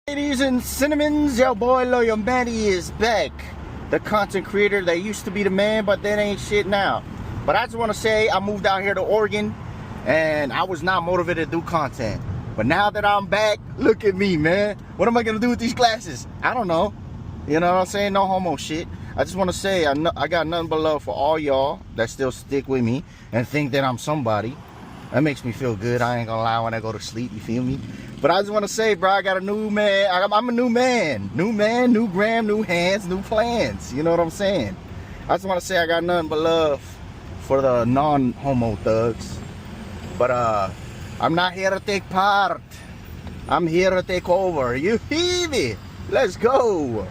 Ladies and cinnamons, your boy Loyal Manny is back. The content creator that used to be the man, but that ain't shit now. But I just want to say I moved out here to Oregon and I was not motivated to do content. But now that I'm back, look at me, man. What am I going to do with these glasses? I don't know. You know what I'm saying? No homo shit. I just want to say I got nothing but love for all y'all that still stick with me and think that I'm somebody. That makes me feel good. I ain't gonna lie when I go to sleep, you feel me? But I just want to say, bro, I got a new man. I'm a new man. New man, new gram, new hands, new plans. You know what I'm saying? I just want to say I got nothing but love for the non-homo thugs. But I'm not here to take part. I'm here to take over. You feel me? Let's go.